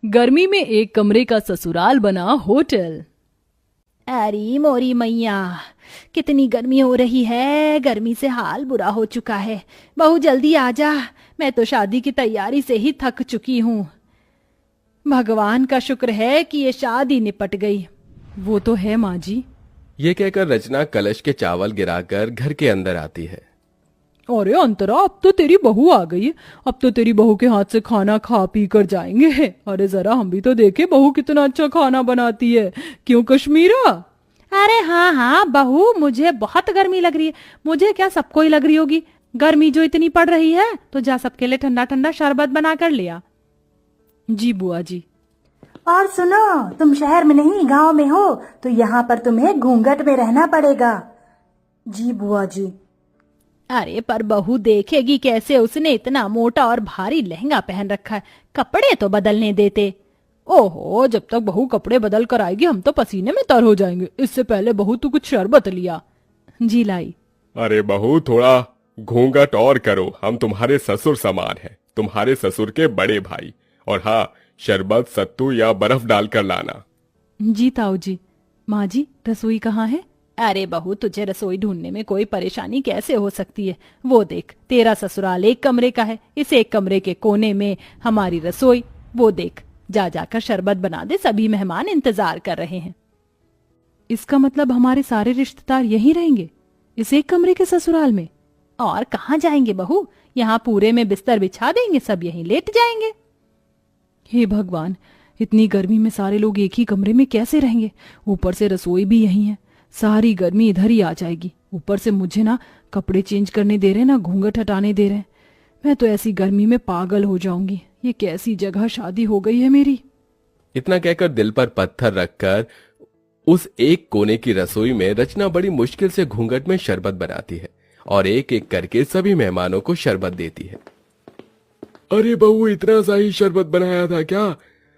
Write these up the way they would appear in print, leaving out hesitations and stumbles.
गर्मी में एक कमरे का ससुराल बना होटल। अरे मोरी मैया, कितनी गर्मी हो रही है। गर्मी से हाल बुरा हो चुका है। बहू जल्दी आ जा, मैं तो शादी की तैयारी से ही थक चुकी हूँ। भगवान का शुक्र है कि ये शादी निपट गई। वो तो है माँ जी। ये कहकर रचना कलश के चावल गिराकर घर के अंदर आती है। अरे अंतरा, अब तो तेरी बहू आ गई है। अब तो तेरी बहू के हाथ से खाना खा पी कर जाएंगे। अरे जरा हम भी तो देखे बहू कितना अच्छा खाना बनाती है। क्यों कश्मीरा? अरे हाँ हाँ बहू, मुझे बहुत गर्मी लग रही है। मुझे क्या, सबको ही लग रही होगी। गर्मी जो इतनी पड़ रही है तो जा सबके लिए ठंडा ठंडा शरबत बना कर लिया। जी बुआ जी। और सुनो, तुम शहर में नहीं गांव में हो तो यहाँ पर तुम्हें घूंघट में रहना पड़ेगा। जी बुआ जी। अरे पर बहू देखेगी कैसे? उसने इतना मोटा और भारी लहंगा पहन रखा है, कपड़े तो बदलने देते। ओहो, जब तक बहू कपड़े बदल कर आएगी हम तो पसीने में तर हो जाएंगे। इससे पहले बहू तू कुछ शरबत लिया। जी लाई। अरे बहू, थोड़ा घूंघट और करो, हम तुम्हारे ससुर समान हैं, तुम्हारे ससुर के बड़े भाई। और हाँ, शरबत सत्तू या बर्फ डालकर लाना। जी ताऊ जी। माँ जी, रसोई कहाँ है? अरे बहू, तुझे रसोई ढूंढने में कोई परेशानी कैसे हो सकती है? वो देख, तेरा ससुराल एक कमरे का है, इस एक कमरे के कोने में हमारी रसोई। वो देख, जा जाकर शरबत बना दे, सभी मेहमान इंतजार कर रहे हैं। इसका मतलब हमारे सारे रिश्तेदार यहीं रहेंगे, इस एक कमरे के ससुराल में? और कहाँ जाएंगे बहू? यहाँ पूरे में बिस्तर बिछा देंगे, सब यहीं लेट जाएंगे। हे भगवान, इतनी गर्मी में सारे लोग एक ही कमरे में कैसे रहेंगे? ऊपर से रसोई भी यहीं है, सारी गर्मी इधर ही आ जाएगी। ऊपर से मुझे ना कपड़े चेंज करने दे रहे, ना घूंघट हटाने दे रहे। मैं तो ऐसी गर्मी में पागल हो जाऊंगी। ये कैसी जगह शादी हो गई है मेरी। इतना कहकर दिल पर पत्थर रखकर उस एक कोने की रसोई में रचना बड़ी मुश्किल से घूंघट में शरबत बनाती है और एक एक करके सभी मेहमानों को शरबत देती है। अरे बहू, इतना सा ही शरबत बनाया था क्या?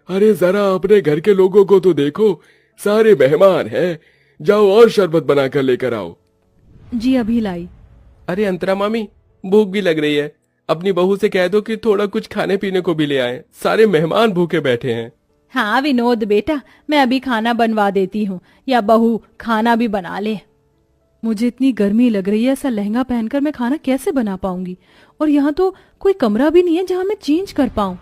अरे जरा अपने घर के लोगों को तो देखो, सारे मेहमान हैं। जाओ और शरबत बनाकर लेकर आओ। जी अभी लाई। अरे अंतरा मामी, भूख भी लग रही है, अपनी बहू से कह दो कि थोड़ा कुछ खाने पीने को भी ले आए, सारे मेहमान भूखे बैठे हैं। हाँ विनोद बेटा, मैं अभी खाना बनवा देती हूँ, या बहू खाना भी बना ले। मुझे इतनी गर्मी लग रही है, ऐसा लहंगा पहनकर मैं खाना कैसे बना पाऊंगी? और यहाँ तो कोई कमरा भी नहीं है जहाँ मैं चेंज कर पाऊं।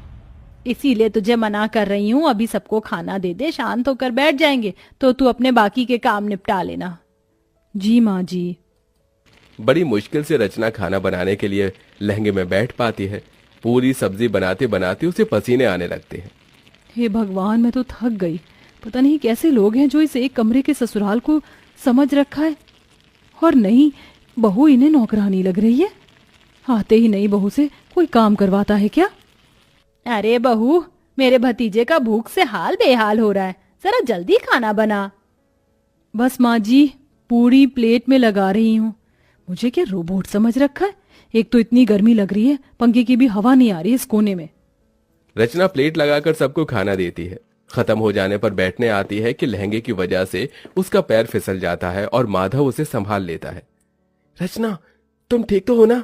इसीलिए तुझे मना कर रही हूँ, अभी सबको खाना दे दे, शांत होकर बैठ जाएंगे तो तू अपने बाकी के काम निपटा लेना। जी माँ जी। बड़ी मुश्किल से रचना खाना बनाने के लिए लहंगे में बैठ पाती है। पूरी सब्जी बनाते बनाते उसे पसीने आने लगते हैं। हे भगवान, मैं तो थक गई। पता नहीं कैसे लोग हैं जो इस एक कमरे के ससुराल को समझ रखा है। और नहीं, बहू इन्हें नौकरानी लग रही है। आते ही नई बहू से कोई काम करवाता है क्या? अरे बहू, मेरे भतीजे का भूख से हाल बेहाल हो रहा है, जरा जल्दी खाना बना। बस माँ जी, पूरी प्लेट में लगा रही हूँ। मुझे क्या रोबोट समझ रखा है? एक तो इतनी गर्मी लग रही है, पंखे की भी हवा नहीं आ रही इस कोने में। रचना प्लेट लगाकर सबको खाना देती है। खत्म हो जाने पर बैठने आती है कि लहंगे की वजह से उसका पैर फिसल जाता है और माधव उसे संभाल लेता है। रचना, तुम ठीक तो हो ना?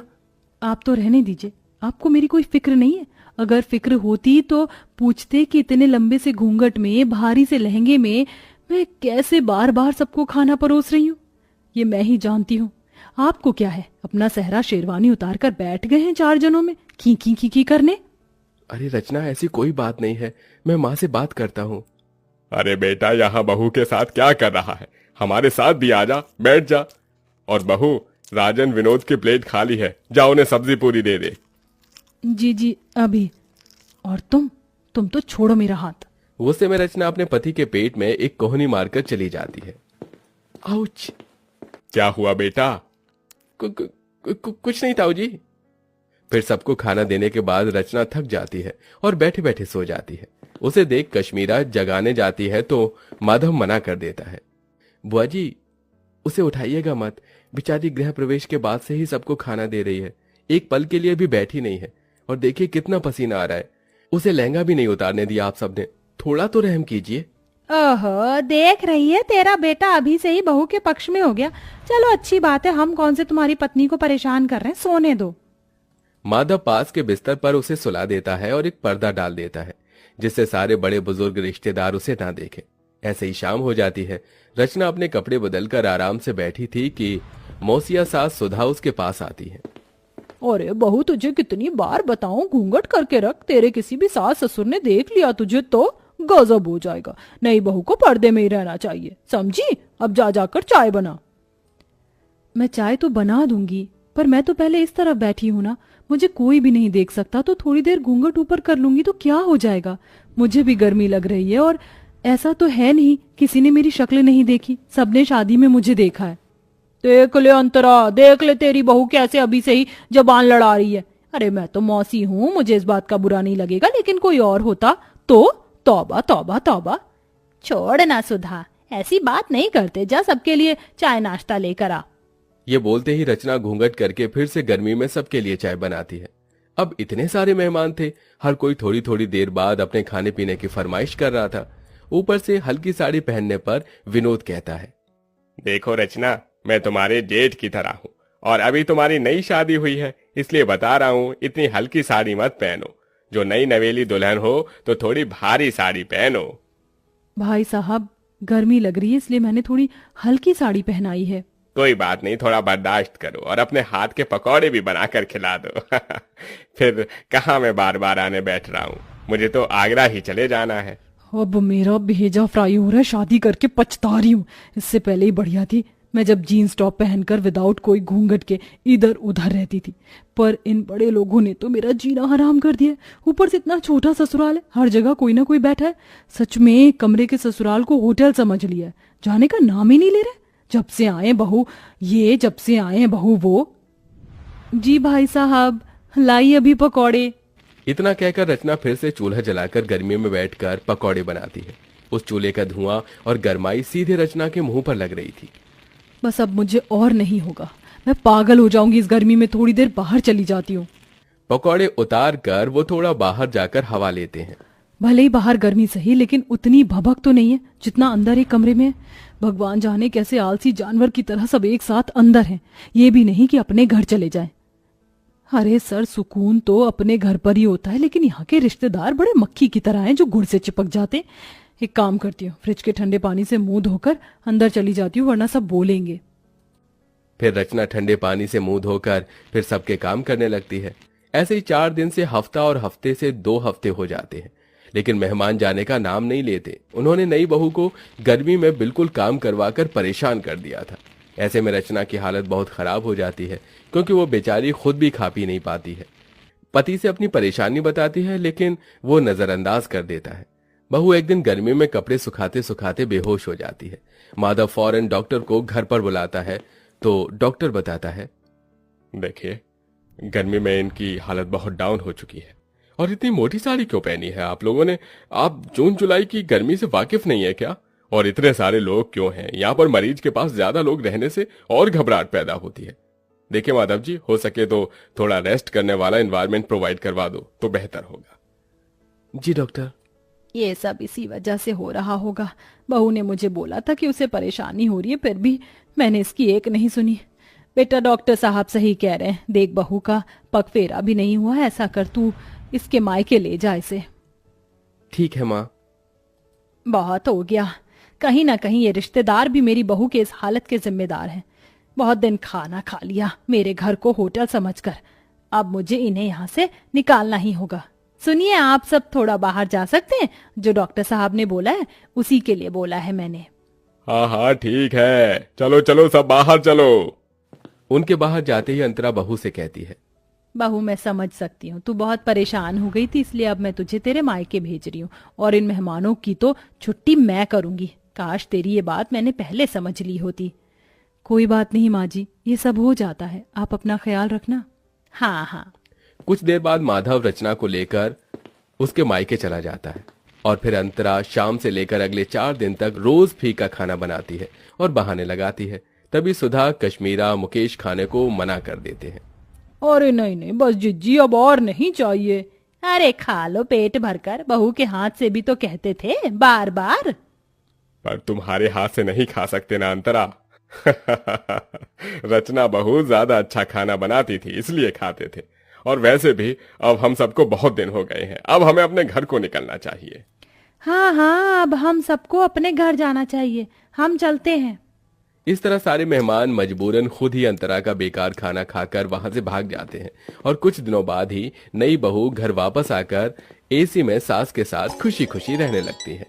आप तो रहने दीजिए, आपको मेरी कोई फिक्र नहीं है। अगर फिक्र होती तो पूछते कि इतने लंबे से घूंघट में, भारी से लहंगे में मैं कैसे बार बार सबको खाना परोस रही हूँ। ये मैं ही जानती हूँ। आपको क्या है, अपना सहरा शेरवानी उतार कर बैठ गए हैं 4 जनों में की करने। अरे रचना, ऐसी कोई बात नहीं है, मैं माँ से बात करता हूँ। अरे बेटा, यहाँ बहू के साथ क्या कर रहा है? हमारे साथ भी आ जा, बैठ जा। और बहू, राजन विनोद की प्लेट खाली है, जा उन्हें सब्जी पूरी दे दे। जी जी अभी। और तुम तो छोड़ो मेरा हाथ। वो से में रचना अपने पति के पेट में एक कोहनी मारकर चली जाती है। आउच! क्या हुआ बेटा? कुछ नहीं ताऊ जी। फिर सबको खाना देने के बाद रचना थक जाती है और बैठे बैठे सो जाती है। उसे देख कश्मीरा जगाने जाती है तो माधव मना कर देता है। बुआ जी, उसे उठाइएगा मत, बेचारी गृह प्रवेश के बाद से ही सबको खाना दे रही है, एक पल के लिए भी बैठी नहीं है। और देखिए कितना पसीना आ रहा है, उसे लहंगा भी नहीं उतारने दिया आप सबने, थोड़ा तो रहम कीजिए। ओहो, देख रही है, तेरा बेटा अभी से ही बहू के पक्ष में हो गया। चलो अच्छी बात है, हम कौन से तुम्हारी पत्नी को परेशान कर रहे हैं, सोने दो। माधव पास के बिस्तर पर उसे सुला देता है और एक पर्दा डाल देता है, जिससे सारे बड़े बुजुर्ग रिश्तेदार उसे ना देखें। ऐसे ही शाम हो जाती है। रचना अपने कपड़े बदलकर आराम से बैठी थी कि मौसिया सास सुधा उसके पास आती है। अरे बहू, तुझे कितनी बार बताऊं घूंघट करके रख, तेरे किसी भी सास ससुर ने देख लिया तुझे तो गजब हो जाएगा। नई बहू को पर्दे में ही रहना चाहिए, समझी? अब जा जाकर चाय बना। मैं चाय तो बना दूंगी, पर मैं तो पहले इस तरफ बैठी हूं ना, मुझे कोई भी नहीं देख सकता, तो थोड़ी देर घूंघट ऊपर कर लूंगी तो क्या हो जाएगा। मुझे भी गर्मी लग रही है, और ऐसा तो है नहीं किसी ने मेरी शक्ल नहीं देखी, सबने शादी में मुझे देखा है। देख ले अंतरा, देख ले तेरी बहू कैसे अभी से ही जबान लड़ा रही है। अरे मैं तो मौसी हूँ, मुझे इस बात का बुरा नहीं लगेगा, लेकिन कोई और होता तो तौबा तौबा तौबा। छोड़ ना सुधा, ऐसी बात नहीं करते, जा सबके लिए चाय नाश्ता लेकर आ। ये बोलते ही रचना घूंघट करके फिर से गर्मी में सबके लिए चाय बनाती है। अब इतने सारे मेहमान थे, हर कोई थोड़ी थोड़ी देर बाद अपने खाने पीने की फरमाइश कर रहा था। ऊपर से हल्की साड़ी पहनने पर विनोद कहता है, देखो रचना, मैं तुम्हारे जेठ की तरह हूँ और अभी तुम्हारी नई शादी हुई है, इसलिए बता रहा हूँ इतनी हल्की साड़ी मत पहनो। जो नई नवेली दुल्हन हो तो थोड़ी भारी साड़ी पहनो। भाई साहब, गर्मी लग रही है इसलिए मैंने थोड़ी हल्की साड़ी पहनाई है। कोई बात नहीं, थोड़ा बर्दाश्त करो और अपने हाथ के पकौड़े भी बनाकर खिला दो। फिर कहाँ मैं बार बार आने बैठ रहा हूँ, मुझे तो आगरा ही चले जाना है। अब मेरा भेजा फ्राई हो रहा है, शादी करके पछता रही हूँ। इससे पहले ही बढ़िया थी मैं जब जीन्स टॉप पहनकर विदाउट कोई घूंघट के इधर उधर रहती थी, पर इन बड़े लोगों ने तो मेरा जीना हराम कर दिया। ऊपर से इतना छोटा ससुराल है, हर जगह कोई ना कोई बैठा है। सच में कमरे के ससुराल को होटल समझ लिया है, जाने का नाम ही नहीं ले रहे। जब से आए बहू ये, जब से आए बहू वो। जी भाई साहब, लाई अभी पकौड़े। इतना कहकर रचना फिर से चूल्हा जलाकर गर्मी में बैठकर पकौड़े बनाती है। उस चूल्हे का धुआं और गर्माई सीधे रचना के मुंह पर लग रही थी। बस अब मुझे और नहीं होगा, मैं पागल हो जाऊंगी इस गर्मी में, थोड़ी देर बाहर चली जाती हूँ। पकौड़े उतार कर वो थोड़ा बाहर जाकर हवा लेते हैं। भले ही बाहर गर्मी सही, लेकिन उतनी भभक तो नहीं है जितना अंदर एक कमरे में है। भगवान जाने कैसे आलसी जानवर की तरह सब एक साथ अंदर हैं, ये भी नहीं कि अपने घर चले जाएं। अरे सर, सुकून तो अपने घर पर ही होता है, लेकिन यहाँ के रिश्तेदार बड़े मक्खी की तरह हैं जो गुड़ से चिपक जाते। एक काम करती हूँ, फ्रिज के ठंडे पानी से मुंह धोकर अंदर चली जाती हूँ, वरना सब बोलेंगे। फिर रचना ठंडे पानी से मुंह धोकर फिर सबके काम करने लगती है। ऐसे ही 4 दिन से हफ्ता और हफ्ते से 2 हफ्ते हो जाते हैं, लेकिन मेहमान जाने का नाम नहीं लेते। उन्होंने नई बहू को गर्मी में बिल्कुल काम करवाकर परेशान कर दिया था। ऐसे में रचना की हालत बहुत खराब हो जाती है, क्योंकि वो बेचारी खुद भी खा पी नहीं पाती है। पति से अपनी परेशानी बताती है, लेकिन वो नजरअंदाज कर देता है। बहू एक दिन गर्मी में कपड़े सुखाते सुखाते बेहोश हो जाती है। माधव फौरन डॉक्टर को घर पर बुलाता है, तो डॉक्टर बताता है, देखिए, गर्मी में इनकी हालत बहुत डाउन हो चुकी है। और इतनी मोटी साड़ी क्यों पहनी है आप लोगों ने? आप जून जुलाई की गर्मी से वाकिफ नहीं है क्या? और इतने सारे लोग क्यों हैं? यहाँ पर मरीज के पास ज्यादा लोग रहने से और घबराहट पैदा होती है। देखिए माधव जी, हो सके तो थोड़ा रेस्ट करने वाला एनवायरनमेंट प्रोवाइड करवा दो तो बेहतर होगा। जी डॉक्टर। ये सब इसी वजह से हो रहा होगा। बहू ने मुझे बोला था कि उसे परेशानी हो रही है, फिर भी मैंने इसकी एक नहीं सुनी। बेटा, डॉक्टर साहब सही कह रहे हैं, देख बहू का पग फेरा भी नहीं हुआ। ऐसा कर, तू इसके मायके ले जा इसे। ठीक है माँ। बहुत हो गया, कहीं ना कहीं ये रिश्तेदार भी मेरी बहू के इस हालत के जिम्मेदार हैं। बहुत दिन खाना खा लिया मेरे घर को होटल समझकर, अब मुझे इन्हें यहाँ से निकालना ही होगा। सुनिए, आप सब थोड़ा बाहर जा सकते हैं? जो डॉक्टर साहब ने बोला है उसी के लिए बोला है मैंने। हाँ हाँ ठीक है, चलो चलो सब बाहर चलो। उनके बाहर जाते ही अंतरा बहू से कहती है, बहू मैं समझ सकती हूँ, तू बहुत परेशान हो गई थी, इसलिए अब मैं तुझे तेरे मायके भेज रही हूँ और इन मेहमानों की तो छुट्टी मैं करूंगी। काश तेरी ये बात मैंने पहले समझ ली होती। कोई बात नहीं माँ जी, ये सब हो जाता है, आप अपना ख्याल रखना। हाँ हाँ। कुछ देर बाद माधव रचना को लेकर उसके मायके चला जाता है और फिर अंतरा शाम से लेकर अगले 4 दिन तक रोज फीका खाना बनाती है और बहाने लगाती है। तभी सुधा, कश्मीरा, मुकेश खाने को मना कर देते हैं। अरे नहीं नहीं, बस जिज्जी, अब और नहीं चाहिए। अरे खा लो पेट भरकर, बहू के हाथ से भी तो कहते थे बार बार। पर तुम्हारे हाथ से नहीं खा सकते ना अंतरा। रचना बहुत ज्यादा अच्छा खाना बनाती थी, इसलिए खाते थे। और वैसे भी अब हम सबको बहुत दिन हो गए हैं, अब हमें अपने घर को निकलना चाहिए। हाँ हाँ, अब हम सबको अपने घर जाना चाहिए, हम चलते हैं। इस तरह सारे मेहमान मजबूरन खुद ही अंतरा का बेकार खाना खाकर वहां से भाग जाते हैं और कुछ दिनों बाद ही नई बहू घर वापस आकर एसी में सास के साथ खुशी खुशी रहने लगती है।